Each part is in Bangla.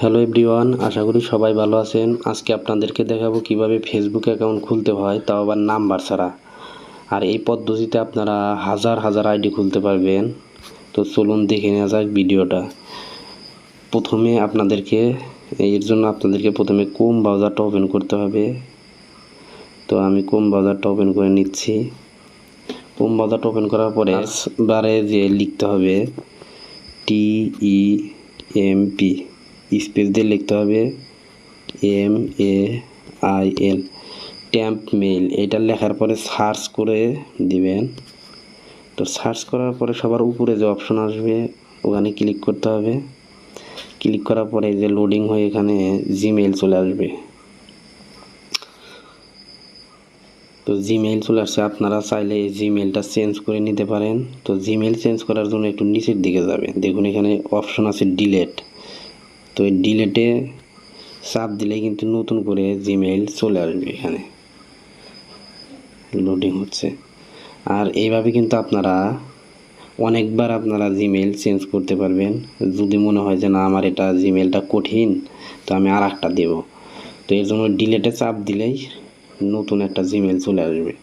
হ্যালো এভরিওয়ান, আশা করি সবাই ভালো আছেন। আজকে আপনাদেরকে দেখাবো কিভাবে ফেসবুক অ্যাকাউন্ট খুলতে হয়, তাও আবার নাম্বার ছাড়া। আর এই পদ্ধতিতে আপনারা হাজার হাজার আইডি খুলতে পারবেন। তো চলুন দেখে নেওয়া যাক ভিডিওটা। এর জন্য আপনাদেরকে প্রথমে ক্রোম ব্রাউজারটা ওপেন করতে হবে। তো আমি ক্রোম ব্রাউজারটা ওপেন করে নিচ্ছি। ক্রোম ব্রাউজারটা ওপেন করার পরে বারে যে লিখতে হবে TEMP স্পেস দিয়ে লিখতে হবে MAIL ট্যাম্প মেইল। এটা লেখার পরে সার্চ করে দিবেন। তো সার্চ করার পরে সবার উপরে যে অপশন আসবে ওখানে ক্লিক করতে হবে। ক্লিক করার পরে যে লোডিং হয়ে এখানে জিমেইল চলে আসবে। তো জিমেইল চলে আসছে। আপনারা চাইলে এই জিমেইলটা চেঞ্জ করে নিতে পারেন। তো জিমেইল চেঞ্জ করার জন্য একটু নিচের দিকে যাবেন, দেখুন এখানে অপশন আছে ডিলেট। তো এই ডিলেটে চাপ দিলে কিন্তু নতুন করে জিমেইল চলে আসবে। এখানে লোডিং হচ্ছে। আর এইভাবে কিন্তু আপনারা অনেকবার জিমেইল চেঞ্জ করতে পারবেন। যদি মনে হয় যে না আমার এটা জিমেইলটা কঠিন, তো আমি আর একটা দেব। তো এর জন্য ডিলেটে চাপ দিলেই নতুন একটা জিমেইল চলে আসবে।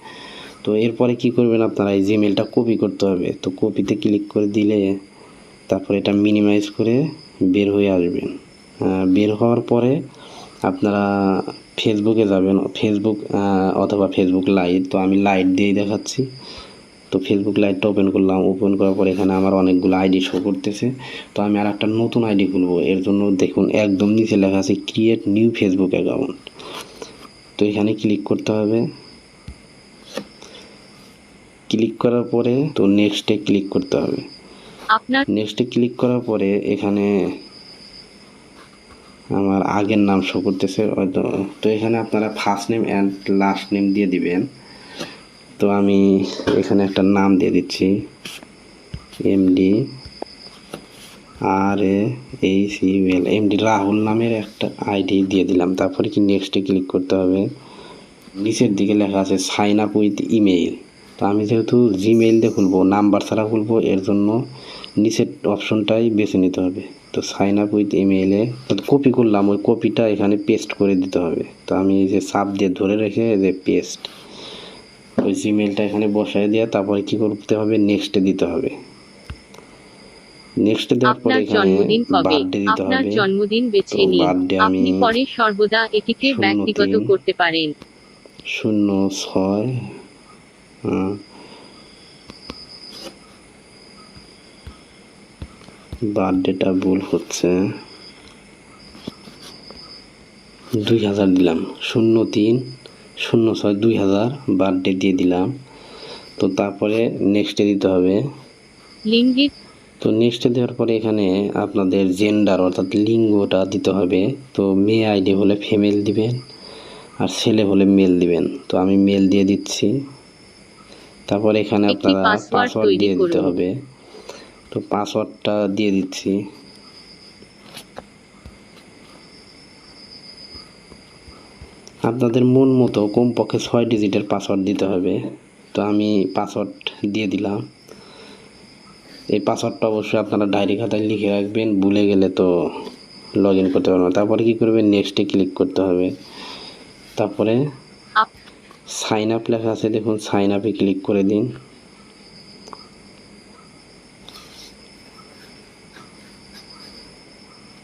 তো এরপরে কি করবেন, আপনারা এই জিমেইলটা কপি করতে হবে। তো কপিতে ক্লিক করে দিলে তারপরে এটা মিনিমাইজ করে বের হয়ে আসবেন। বের হওয়ার পরে আপনারা ফেসবুকে যাবেন, ফেসবুক অথবা ফেসবুক লাইট। তো আমি লাইট দিয়েই দেখাচ্ছি। তো ফেসবুক লাইটটা ওপেন করলাম। ওপেন করার পর এখানে আমার অনেকগুলো আইডি শো করতেছে। তো আমি আর একটা নতুন আইডি খুলবো। এর জন্য দেখুন একদম নিচে লেখা আছে ক্রিয়েট নিউ ফেসবুক অ্যাকাউন্ট। তো এখানে ক্লিক করতে হবে। ক্লিক করার পরে তো নেক্সটে ক্লিক করতে হবে। নেক্সটে ক্লিক করার পরে এখানে আমার আগের নাম শো করতেছে হয়তো। তো এখানে আপনারা first name and last name দিয়ে দিবেন। তো আমি এখানে একটা নাম দিয়ে দিচ্ছি MD রাহুল নামের একটা আইডি দিয়ে দিলাম। তারপরে কি নেক্সটে ক্লিক করতে হবে। নিচের দিকে লেখা আছে সাইন আপ উইথ ইমেইল। তো আমি যেহেতু জিমেইল দিয়ে খুলবো, নাম্বার ছাড়া খুলবো, এর জন্য নিচের অপশনটাই বেছে নিতে হবে। তো সাইন আপ উইথ ইমেইলে কপি করলাম, ওই কপিটা এখানে পেস্ট করে দিতে হবে। তো আমি এই যে চাপ দিয়ে ধরে রেখে যে পেস্ট, ওই জিমেইলটা এখানে বসায় দিয়ে তারপরে কি করতে হবে, নেক্সটে দিতে হবে। নেক্সট দেওয়ার পরে এখানে বার্থডে দিতে হবে। আপনার জন্মদিন বেছে নিন। বার্থডে আমি আপনি পরে সর্বদা এটিকে ব্যক্তিগত করতে পারেন। 06 বার্থডেটা ভুল হচ্ছে, 2000 দিলাম। 03/06/2000 বার্থডে দিয়ে দিলাম। তো তারপরে নেক্সটে দিতে হবে। লিঙ্গিত তো নেক্সটে দেওয়ার পরে এখানে আপনাদের জেন্ডার অর্থাৎ লিঙ্গটা দিতে হবে। তো মেয়ে আইডি হলে ফিমেল দিবেন, আর ছেলে হলে মেল দিবেন। তো আমি মেল দিয়ে দিচ্ছি। তারপর এখানে আপনারা পাসওয়ার্ড দিয়ে দিতে হবে। তো পাসওয়ার্ডটা দিয়ে দিচ্ছি। আপনাদের মন মতো কমপক্ষে 6 ডিজিটের পাসওয়ার্ড দিতে হবে। তো আমি পাসওয়ার্ড দিয়ে দিলাম। এই পাসওয়ার্ডটা অবশ্যই আপনারা ডায়েরি খাতায় লিখে রাখবেন, ভুলে গেলে তো লগ ইন করতে পারবেন। তারপরে কি করবেন, নেক্সটে ক্লিক করতে হবে। তারপরে সাইন আপ লেখা আছে, দেখুন সাইন আপে ক্লিক করে দিন।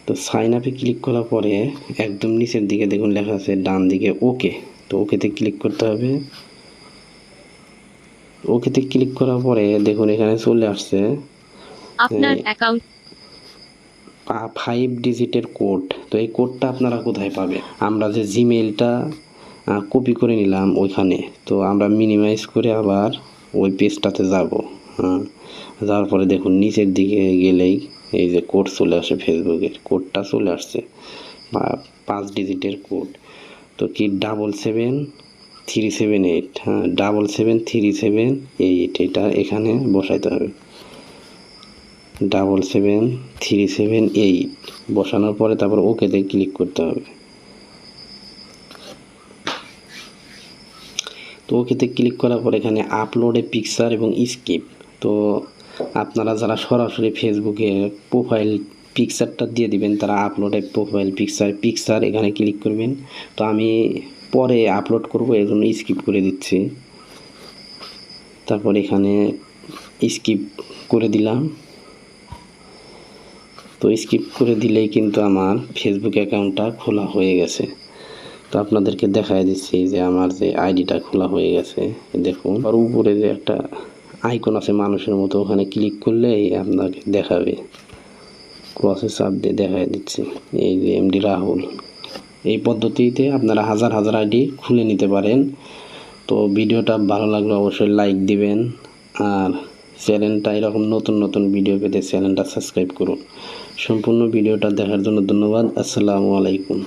তো সাইন আপে ক্লিক করার পরে একদম নিচের দিকে দেখুন লেখা আছে ডান দিকে ওকে। তো ওকেতে ক্লিক করতে হবে। ওকেতে ক্লিক করার পরে দেখুন এখানে চলে আসছে আপনার অ্যাকাউন্ট 5 ডিজিটের কোড। তো এই কোডটা আপনারা কোথায় পাবেন? আমরা যে জিমেইলটা কপি করে নিলাম ওইখানে। তো আমরা মিনিমাইজ করে আবার ওই পেজটাতে যাব। যাওয়ার পরে দেখুন নিচের দিকে গেলেই এই যে কোড চলে আসে, ফেসবুকের কোডটা চলে আসছে, 5 ডিজিটের কোড। তো কি 77378, 77378, এটা এখানে বসাইতে হবে। 77378 বসানোর পরে তারপর ওকেতে ক্লিক করতে হবে। তো ওকেতে ক্লিক করার পর এখানে আপলোড এ পিকচার এবং স্কিপ। তো আপনারা যারা সরাসরি ফেসবুকে প্রোফাইল পিকচারটা দিয়ে দিবেন, তারা আপলোড এ প্রোফাইল পিকচার এখানে ক্লিক করবেন। তো আমি পরে আপলোড করব, এই জন্য স্কিপ করে দিচ্ছি। তারপর এখানে স্কিপ করে দিলাম। তো স্কিপ করে দিলেই কিন্তু আমার ফেসবুক অ্যাকাউন্টটা খোলা হয়ে গেছে। তো আপনাদেরকে দেখাই দিচ্ছি যে আমার যে আইডিটা খোলা হয়ে গেছে। দেখুন, আর উপরে যে একটা আইকন আছে মানুষের মতো, ওখানে ক্লিক করলেই আপনাকে দেখাবে। ক্রসে চাপ দিয়ে দেখাই দিচ্ছি, এই যে এমডি রাহুল। এই পদ্ধতিতে আপনারা হাজার হাজার আইডি খুলে নিতে পারেন। তো ভিডিওটা ভালো লাগলে অবশ্যই লাইক দিবেন, আর চ্যানেলটা এরকম নতুন নতুন ভিডিও পেতে চ্যানেলটা সাবস্ক্রাইব করুন। সম্পূর্ণ ভিডিওটা দেখার জন্য ধন্যবাদ। আসসালামু আলাইকুম।